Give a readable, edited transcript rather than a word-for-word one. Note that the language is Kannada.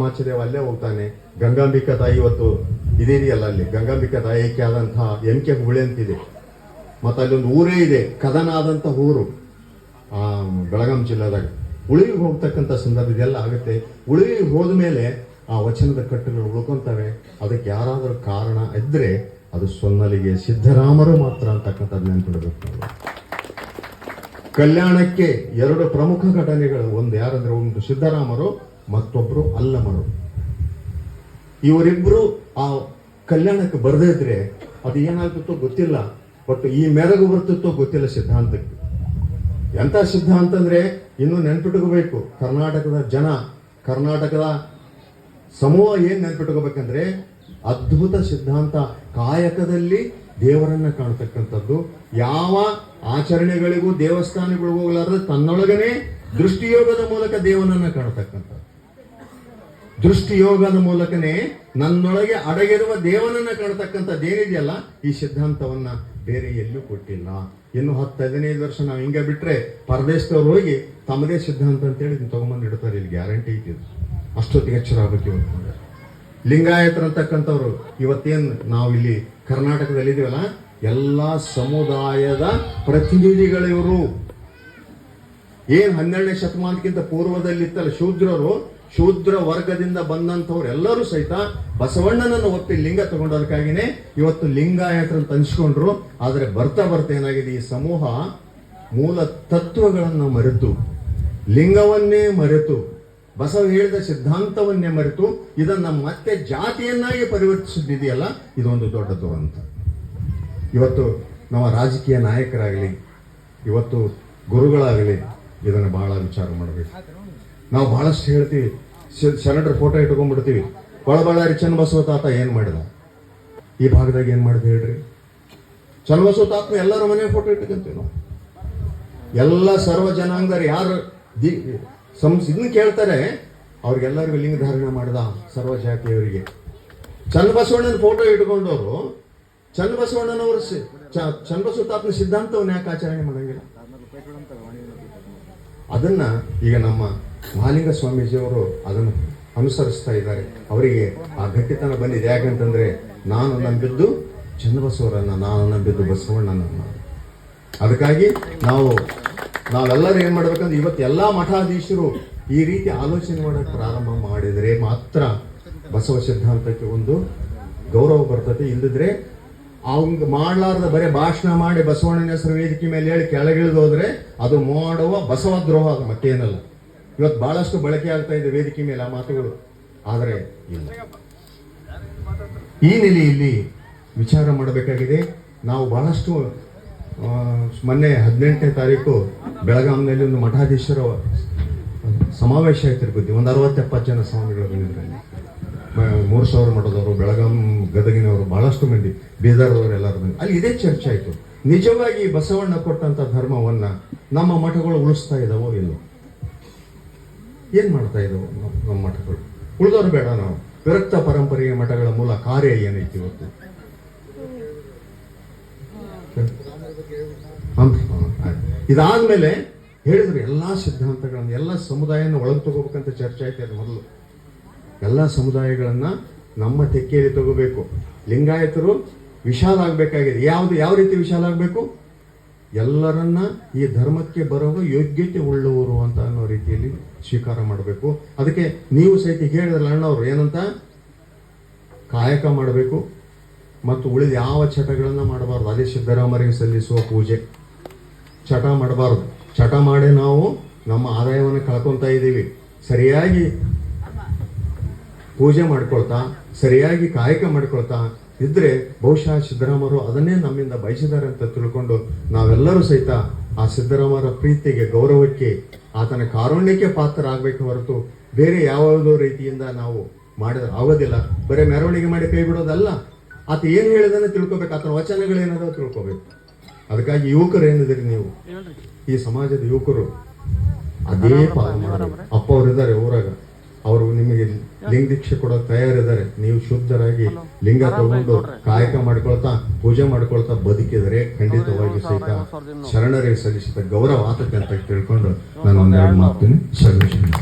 ಮಾಚದೇವ ಅಲ್ಲೇ ಹೋಗ್ತಾನೆ. ಗಂಗಾಂಬಿಕಾ ತಾಯಿ ಇವತ್ತು ಇದೆಯಲ್ಲ, ಅಲ್ಲಿ ಗಂಗಾಂಬಿಕಾ ತಾಯಿಕೆ ಆದಂತಹ ಎಂಕೆ ಹುಳಿ ಅಂತಿದೆ. ಮತ್ತೆ ಅಲ್ಲೊಂದು ಊರೇ ಇದೆ, ಕದನ ಆದಂತ ಊರು ಬೆಳಗಾಂ ಜಿಲ್ಲಾದಾಗ. ಉಳಿವಿಗೆ ಹೋಗ್ತಕ್ಕಂಥ ಸಂದರ್ಭ ಇದೆಲ್ಲ ಆಗುತ್ತೆ. ಉಳಿವಿಗೆ ಹೋದ್ಮೇಲೆ ಆ ವಚನದ ಕಟ್ಟುಗಳು ಉಳ್ಕೊಂತವೆ. ಅದಕ್ಕೆ ಯಾರಾದರೂ ಕಾರಣ ಇದ್ರೆ ಅದು ಸೊನ್ನಲಿಗೆ ಸಿದ್ದರಾಮರು ಮಾತ್ರ ಅಂತಕ್ಕಂಥದ್ದು ನೆನ್ಪಿಡಬೇಕು. ಕಲ್ಯಾಣಕ್ಕೆ ಎರಡು ಪ್ರಮುಖ ಘಟನೆಗಳು, ಒಂದು ಯಾರಂದ್ರೆ ಒಂದು ಸಿದ್ದರಾಮರು, ಮತ್ತೊಬ್ರು ಅಲ್ಲಮರು. ಇವರಿಬ್ರು ಆ ಕಲ್ಯಾಣಕ್ಕೆ ಬರದೇ ಇದ್ರೆ ಅದು ಏನಾಗ್ತಿತ್ತೋ ಗೊತ್ತಿಲ್ಲ. ಬಟ್ ಈ ಮೆರಗು ಬರ್ತಿತ್ತೋ ಗೊತ್ತಿಲ್ಲ ಸಿದ್ಧಾಂತಕ್ಕೆ. ಎಂತ ಸಿದ್ಧಾಂತ ಅಂದ್ರೆ ಇನ್ನು ನೆನ್ಪಿಟ್ಕೋಬೇಕು. ಕರ್ನಾಟಕದ ಜನ, ಕರ್ನಾಟಕದ ಸಮೂಹ ಏನ್ ನೆನ್ಪಿಟ್ಕೋಬೇಕಂದ್ರೆ ಅದ್ಭುತ ಸಿದ್ಧಾಂತ. ಕಾಯಕದಲ್ಲಿ ದೇವರನ್ನ ಕಾಣತಕ್ಕಂಥದ್ದು. ಯಾವ ಆಚರಣೆಗಳಿಗೂ ದೇವಸ್ಥಾನಗಳಿಗೂ ಹೋಗಲಾರದೆ ತನ್ನೊಳಗನೆ ದೃಷ್ಟಿಯೋಗದ ಮೂಲಕ ದೇವನನ್ನ ಕಾಣತಕ್ಕಂಥದ್ದು. ದೃಷ್ಟಿಯೋಗದ ಮೂಲಕನೇ ನನ್ನೊಳಗೆ ಅಡಗಿರುವ ದೇವನನ್ನ ಕಾಣತಕ್ಕಂಥದ್ದೇನಿದೆಯಲ್ಲ, ಈ ಸಿದ್ಧಾಂತವನ್ನ ಬೇರೆ ಎಲ್ಲೂ ಕೊಟ್ಟಿಲ್ಲ. ಇನ್ನು 10-15 ವರ್ಷ ನಾವು ಹಿಂಗೆ ಬಿಟ್ರೆ ಪರದೇಶದವ್ರು ಹೋಗಿ ತಮ್ಮದೇ ಸಿದ್ಧಾಂತ ಅಂತೇಳಿ ತಗೊಂಬಂದು ಇಡ್ತಾರೆ. ಇಲ್ಲಿ ಗ್ಯಾರಂಟಿ ಐತಿದ್ರು. ಅಷ್ಟೊತ್ತಿಗೆ ಎಚ್ಚರ ಆಗ್ಬೇಕು. ಇವತ್ತು ಲಿಂಗಾಯತರು ಅಂತಕ್ಕಂಥವ್ರು ಇವತ್ತೇನು ನಾವು ಇಲ್ಲಿ ಕರ್ನಾಟಕದಲ್ಲಿ ಇದೀವಲ್ಲ, ಎಲ್ಲಾ ಸಮುದಾಯದ ಪ್ರತಿನಿಧಿಗಳಿವರು. ಏನ್ 12ನೇ ಶತಮಾನಕ್ಕಿಂತ ಪೂರ್ವದಲ್ಲಿತ್ತಲ್ಲ ಶೂದ್ರರು, ಶೂದ್ರ ವರ್ಗದಿಂದ ಬಂದಂಥವ್ರು ಎಲ್ಲರೂ ಸಹಿತ ಬಸವಣ್ಣನನ್ನು ಒಪ್ಪಿ ಲಿಂಗ ತಗೊಂಡೋದಕ್ಕಾಗಿನೇ ಇವತ್ತು ಲಿಂಗಾಯತರನ್ನು ಅನ್ಸ್ಕೊಂಡ್ರು. ಆದ್ರೆ ಬರ್ತಾ ಬರ್ತಾ ಏನಾಗಿದೆ, ಈ ಸಮೂಹ ಮೂಲ ತತ್ವಗಳನ್ನು ಮರೆತು, ಲಿಂಗವನ್ನೇ ಮರೆತು, ಬಸವ ಹೇಳಿದ ಸಿದ್ಧಾಂತವನ್ನೇ ಮರೆತು ಇದನ್ನ ಮತ್ತೆ ಜಾತಿಯನ್ನಾಗಿ ಪರಿವರ್ತಿಸಿದೆಯಲ್ಲ, ಇದೊಂದು ದೊಡ್ಡ ದುರಂತ. ಇವತ್ತು ನಮ್ಮ ರಾಜಕೀಯ ನಾಯಕರಾಗಲಿ, ಇವತ್ತು ಗುರುಗಳಾಗಲಿ ಇದನ್ನು ಬಹಳ ವಿಚಾರ ಮಾಡಬೇಕು. ನಾವು ಬಹಳಷ್ಟು ಹೇಳ್ತೀವಿ, ಶರಣರ ಫೋಟೋ ಇಟ್ಕೊಂಡ್ಬಿಡ್ತೀವಿ. ಬಳಬಳ್ಳಾರಿ ಚನ್ನಬಸವ ತಾತ ಏನ್ ಮಾಡಿದ, ಈ ಭಾಗದಾಗ ಏನ್ ಮಾಡಿದ ಹೇಳ್ರಿ? ಚನ್ನಬಸವ ತಾತನ ಎಲ್ಲರ ಮನೆ ಫೋಟೋ ಇಟ್ಕೊಂತೀವಿ ನಾವು. ಎಲ್ಲ ಸರ್ವ ಜನಾಂಗರು ಯಾರು ಇದನ್ನ ಕೇಳ್ತಾರೆ, ಅವ್ರಿಗೆಲ್ಲರಿಗೂ ಲಿಂಗ ಧಾರಣೆ ಮಾಡಿದ ಸರ್ವ ಜಾತಿಯವರಿಗೆ. ಚನ್ನಬಸವಣ್ಣನ ಫೋಟೋ ಇಟ್ಕೊಂಡವರು ಚನ್ನಬಸವಣ್ಣನವರು ಚನ್ನಬಸವ ತಾತನ ಸಿದ್ಧಾಂತವನ್ನು ಯಾಕೆ ಆಚರಣೆ ಮಾಡಂಗಿಲ್ಲ? ಅದನ್ನ ಈಗ ನಮ್ಮ ಮಹಾಲಿಂಗ ಸ್ವಾಮೀಜಿಯವರು ಅದನ್ನು ಅನುಸರಿಸ್ತಾ ಇದ್ದಾರೆ. ಅವರಿಗೆ ಆ ಗಟ್ಟಿತನ ಬಂದಿದೆ. ಯಾಕಂತಂದ್ರೆ ನಾನು ನಂಬಿದ್ದು ಚನ್ನಬಸವರನ್ನ, ನಾನು ನಂಬಿದ್ದು ಬಸವಣ್ಣನನ್ನ. ಅದಕ್ಕಾಗಿ ನಾವೆಲ್ಲರೂ ಏನ್ ಮಾಡ್ಬೇಕಂದ್ರೆ ಇವತ್ತು ಎಲ್ಲಾ ಮಠಾಧೀಶರು ಈ ರೀತಿ ಆಲೋಚನೆ ಮಾಡಕ್ಕೆ ಪ್ರಾರಂಭ ಮಾಡಿದರೆ ಮಾತ್ರ ಬಸವ ಸಿದ್ಧಾಂತಕ್ಕೆ ಒಂದು ಗೌರವ ಬರ್ತದೆ. ಇಲ್ಲದಿದ್ರೆ ಅವಂಗ ಮಾಡ್ಲಾರ್ದ ಬರೀ ಭಾಷಣ ಮಾಡಿ ಬಸವಣ್ಣನ ಹೆಸರು ವೇದಿಕೆ ಮೇಲೆ ಹೇಳಿ ಕೆಳಗಿಳಿದು ಹೋದ್ರೆ ಅದು ಮಾಡುವ ಬಸವ ದ್ರೋಹ, ಅದು ಮತ್ತೇನಲ್ಲ. ಇವತ್ತು ಬಹಳಷ್ಟು ಬಳಕೆ ಆಗ್ತಾ ಇದೆ ವೇದಿಕೆ ಮೇಲೆ ಆ ಮಾತುಗಳು. ಆದರೆ ಇಲ್ಲ, ಈ ನೆಲೆಯಲ್ಲಿ ವಿಚಾರ ಮಾಡಬೇಕಾಗಿದೆ. ನಾವು ಬಹಳಷ್ಟು ಮೊನ್ನೆ 18ನೇ ತಾರೀಕು ಬೆಳಗಾಂನಲ್ಲಿ ಒಂದು ಮಠಾಧೀಶರ ಸಮಾವೇಶ ಆಯ್ತಿರ್ಬೋದು. ಒಂದು 60-70 ಜನ ಸ್ವಾಮಿಗಳು ಬಂದಿದ್ರಲ್ಲಿ. 3000 ಮಠದವರು, ಬೆಳಗಾಂ ಗದಗಿನವರು, ಬಹಳಷ್ಟು ಮಂದಿ, ಬೀದರ್ದವರು ಎಲ್ಲರೂ ಬಂದು ಅಲ್ಲಿ ಇದೇ ಚರ್ಚೆ ಆಯ್ತು. ನಿಜವಾಗಿ ಬಸವಣ್ಣ ಕೊಟ್ಟಂತ ಧರ್ಮವನ್ನ ನಮ್ಮ ಮಠಗಳು ಉಳಿಸ್ತಾ ಇದಾವೋ ಇಲ್ಲೋ? ಏನ್ ಮಾಡ್ತಾ ಇದಾವೋ ನಮ್ಮ ಮಠಗಳು? ಉಳಿದವರು ಬೇಡ, ನಾವು ವಿರಕ್ತ ಪರಂಪರೆಯ ಮಠಗಳ ಮೂಲ ಕಾರ್ಯ ಏನೈತಿ ಇವತ್ತು? ಇದಾದ್ಮೇಲೆ ಹೇಳಿದ್ರು ಎಲ್ಲಾ ಸಿದ್ಧಾಂತಗಳನ್ನ, ಎಲ್ಲ ಸಮುದಾಯನ ಒಳಗೆ ತಗೋಬೇಕಂತ ಚರ್ಚೆ ಆಯ್ತು. ಅದು ಮೊದಲು ಎಲ್ಲ ಸಮುದಾಯಗಳನ್ನ ನಮ್ಮ ತೆಕ್ಕೆಯಲ್ಲಿ ತಗೋಬೇಕು. ಲಿಂಗಾಯತರು ವಿಶಾಲ ಆಗ್ಬೇಕಾಗಿದೆ. ಯಾವ ರೀತಿ ವಿಶಾಲ ಆಗ್ಬೇಕು? ಎಲ್ಲರನ್ನ ಈ ಧರ್ಮಕ್ಕೆ ಬರುವ ಯೋಗ್ಯತೆ ಉಳ್ಳವರು ಅಂತ ಅನ್ನೋ ರೀತಿಯಲ್ಲಿ ಸ್ವೀಕಾರ ಮಾಡಬೇಕು. ಅದಕ್ಕೆ ನೀವು ಸಹಿತ ಹೇಳಿದ್ರಲ್ಲ ಅಣ್ಣವ್ರು, ಏನಂತ? ಕಾಯಕ ಮಾಡಬೇಕು ಮತ್ತು ಉಳಿದ ಯಾವ ಚಟಗಳನ್ನ ಮಾಡಬಾರ್ದು. ಅದೇ ಸಿದ್ದರಾಮರಿಗೆ ಸಲ್ಲಿಸುವ ಪೂಜೆ. ಚಟ ಮಾಡಬಾರ್ದು. ಚಟ ಮಾಡಿ ನಾವು ನಮ್ಮ ಆದಾಯವನ್ನು ಕಳ್ಕೊತಾ ಇದ್ದೀವಿ. ಸರಿಯಾಗಿ ಪೂಜೆ ಮಾಡ್ಕೊಳ್ತಾ, ಸರಿಯಾಗಿ ಕಾಯಕ ಮಾಡ್ಕೊಳ್ತಾ ಇದ್ರೆ ಬಹುಶಃ ಸಿದ್ದರಾಮರು ಅದನ್ನೇ ನಮ್ಮಿಂದ ಬಯಸಿದ್ದಾರೆ ಅಂತ ತಿಳ್ಕೊಂಡು ನಾವೆಲ್ಲರೂ ಸಹಿತ ಆ ಸಿದ್ದರಾಮರ ಪ್ರೀತಿಗೆ, ಗೌರವಕ್ಕೆ, ಆತನ ಕಾರುಣ್ಯಕ್ಕೆ ಪಾತ್ರ ಆಗ್ಬೇಕು ಹೊರತು ಬೇರೆ ಯಾವುದೋ ರೀತಿಯಿಂದ ನಾವು ಮಾಡಿದ್ರೆ ಆಗೋದಿಲ್ಲ. ಬರೀ ಮೆರವಣಿಗೆ ಮಾಡಿ ಕೈ ಬಿಡೋದಲ್ಲ. ಆತ ಏನು ಹೇಳಿದನ್ನ ತಿಳ್ಕೊಬೇಕು, ಆತನ ವಚನಗಳೇನದೋ ತಿಳ್ಕೊಬೇಕು. ಅದಕ್ಕಾಗಿ ಯುವಕರು ಏನಿದ್ರಿ, ನೀವು ಈ ಸಮಾಜದ ಯುವಕರು ಅದೇ ಪಾಲನೆ ಮಾಡಬೇಕು. ಅಪ್ಪ ಅವ್ರು ಇದ್ದಾರೆ ಊರಾಗ, ಅವರು ನಿಮಗೆ ಲಿಂಗ ದೀಕ್ಷೆ ಕೊಡೋಕೆ ತಯಾರಿದ್ದಾರೆ. ನೀವು ಶುದ್ಧರಾಗಿ ಲಿಂಗ ತಗೊಂಡು ಕಾಯಕ ಮಾಡ್ಕೊಳ್ತಾ, ಪೂಜೆ ಮಾಡ್ಕೊಳ್ತಾ ಬದುಕಿದರೆ ಖಂಡಿತವಾಗಿ ಸಹಿತ ಶರಣರಿಗೆ ಸಲ್ಲಿಸಿದ ಗೌರವ ಆತಕ್ಕೆ ಅಂತ ತಿಳ್ಕೊಂಡು ನಾನು ಒಂದೆರಡು ಮಾತನ್ನು ಸಲ್ಲಿಸ್ತೀನಿ.